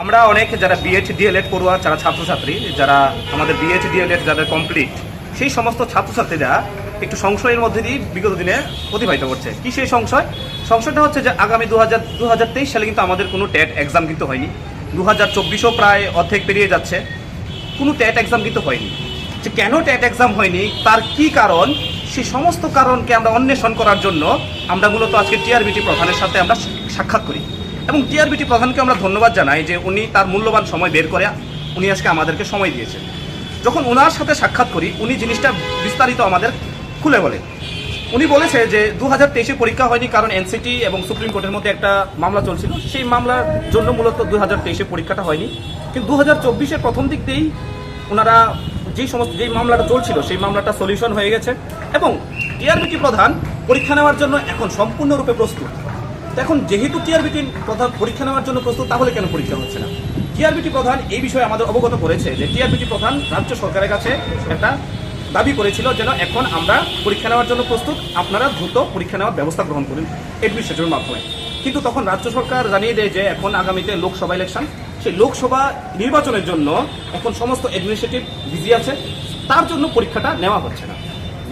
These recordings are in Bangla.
আমরা অনেক যারা বিএড ডিএলএড পড়ুয়া যারা ছাত্রছাত্রী যারা আমাদের বিএড ডিএলএড যাদের কমপ্লিট সেই সমস্ত ছাত্রছাত্রীরা একটু সংশয়ের মধ্যে দিয়ে বিগত দিনে অতিবাহিত করছে। কি সেই সংশয়টা হচ্ছে যে আগামী 2023 সালে কিন্তু আমাদের কোনো টেট এক্সাম কিন্তু হয়নি। 2024ও প্রায় অর্ধেক পেরিয়ে যাচ্ছে, কোনো টেট এক্সাম কিন্তু হয়নি। যে কেন টেট এক্সাম হয়নি, তার কি কারণ, সেই সমস্ত কারণকে আমরা অন্বেষণ করার জন্য আমরা মূলত আজকে টিআরবিটি প্রধানের সাথে আমরা সাক্ষাৎ করি এবং টিআরবিটি প্রধানকে আমরা ধন্যবাদ জানাই যে উনি তার মূল্যবান সময় বের করে উনি আজকে আমাদেরকে সময় দিয়েছে। যখন ওনার সাথে সাক্ষাৎ করি উনি জিনিসটা বিস্তারিত আমাদের খুলে বলে। উনি বলেছে যে 2023-এ পরীক্ষা হয়নি কারণ এনসিটি এবং সুপ্রিম কোর্টের মধ্যে একটা মামলা চলছিল, সেই মামলার জন্য মূলত 2023-এ পরীক্ষাটা হয়নি। কিন্তু 2024-এর প্রথম দিক দিয়েই ওনারা যেই মামলাটা চলছিল সেই মামলাটা সলিউশন হয়ে গেছে এবং টিআরবিটি প্রধান পরীক্ষা নেওয়ার জন্য এখন সম্পূর্ণরূপে প্রস্তুত। এখন যেহেতু টিআরবিটি প্রধান পরীক্ষা নেওয়ার জন্য প্রস্তুত, তাহলে কেন পরীক্ষা হচ্ছে না? টিআরবিটি প্রধান এই বিষয়ে আমাদের অবগত করেছে যে টিআরবিটি প্রধান রাজ্য সরকারের কাছে একটা দাবি করেছিল যেন এখন আমরা পরীক্ষা নেওয়ার জন্য প্রস্তুত, আপনারা দ্রুত পরীক্ষা নেওয়ার ব্যবস্থা গ্রহণ করুন এডমিনিস্ট্রেশনের মাধ্যমে। কিন্তু তখন রাজ্য সরকার জানিয়ে দেয় যে এখন আগামীতে লোকসভা ইলেকশন, সেই লোকসভা নির্বাচনের জন্য এখন সমস্ত অ্যাডমিনিস্ট্রেটিভ বিজি আছে, তার জন্য পরীক্ষাটা নেওয়া হচ্ছে না।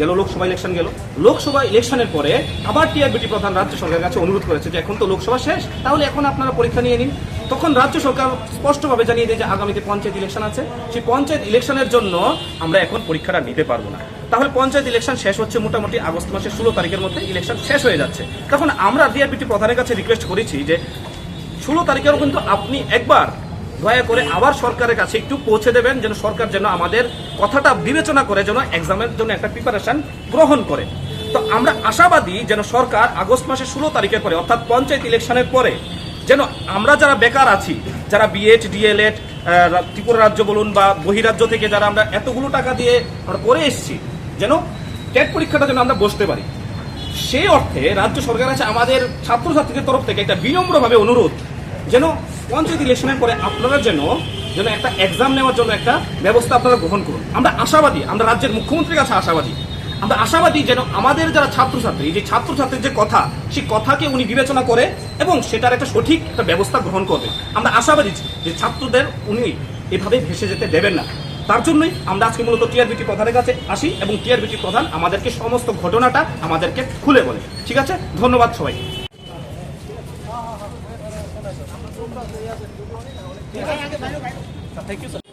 গেল লোকসভা ইলেকশন গেল, লোকসভা ইলেকশনের পরে আবার টিআরবিটি প্রধান রাজ্য সরকারের কাছে অনুরোধ করেছে যে এখন তো লোকসভা শেষ, তাহলে এখন আপনারা পরীক্ষা নিয়ে নিন। তখন রাজ্য সরকার স্পষ্টভাবে জানিয়ে দেয় যে আগামীতে পঞ্চায়েত ইলেকশন আছে, সেই পঞ্চায়েত ইলেকশনের জন্য আমরা এখন পরীক্ষাটা নিতে পারবো না। তাহলে পঞ্চায়েত ইলেকশন শেষ হচ্ছে মোটামুটি আগস্ট মাসের 16 তারিখের মধ্যে ইলেকশন শেষ হয়ে যাচ্ছে। তখন আমরা টিআরবিটি প্রধানের কাছে রিকোয়েস্ট করেছি যে 16 তারিখেও কিন্তু আপনি একবার দয়া করে আবার সরকারের কাছে একটু পৌঁছে দেবেন, যেন সরকার যেন আমাদের কথাটা বিবেচনা করে যেন এক্সামের জন্য একটা প্রিপারেশন গ্রহণ করে। তো আমরা আশাবাদী যেন সরকার আগস্ট মাসের 16 তারিখের পরে অর্থাৎ পঞ্চায়েত ইলেকশনের পরে যেন আমরা যারা বেকার আছি, যারা বিএড ডিএলএড ত্রিপুরা রাজ্য বলুন বা বহিরাজ্য থেকে যারা আমরা এতগুলো টাকা দিয়ে আমরা পড়ে এসেছি, যেন টেট পরীক্ষাটা যেন আমরা বসতে পারি। সেই অর্থে রাজ্য সরকার আছে আমাদের ছাত্রছাত্রীদের তরফ থেকে একটা বিনম্রভাবে অনুরোধ যেন পঞ্চায়েত ইলেকশনের পরে আপনারা যেন একটা এক্সাম নেওয়ার জন্য একটা ব্যবস্থা আপনারা গ্রহণ করুন। আমরা আশাবাদী, আমরা রাজ্যের মুখ্যমন্ত্রীর কাছে আশাবাদী, আমরা আশাবাদী যেন আমাদের যারা ছাত্রছাত্রী, যে ছাত্রছাত্রীর যে কথা, সেই কথাকে উনি বিবেচনা করে এবং সেটার একটা সঠিক একটা ব্যবস্থা গ্রহণ করবে। আমরা আশাবাদী যে ছাত্রদের উনি এভাবে ভেসে যেতে দেবেন না। তার জন্যই আমরা আজকে মূলত টিআরবিটি প্রধানের কাছে আসি এবং টিআরবিটি প্রধান আমাদেরকে সমস্ত ঘটনাটা আমাদেরকে খুলে বলে। ঠিক আছে, ধন্যবাদ সবাই। Thank you, sir.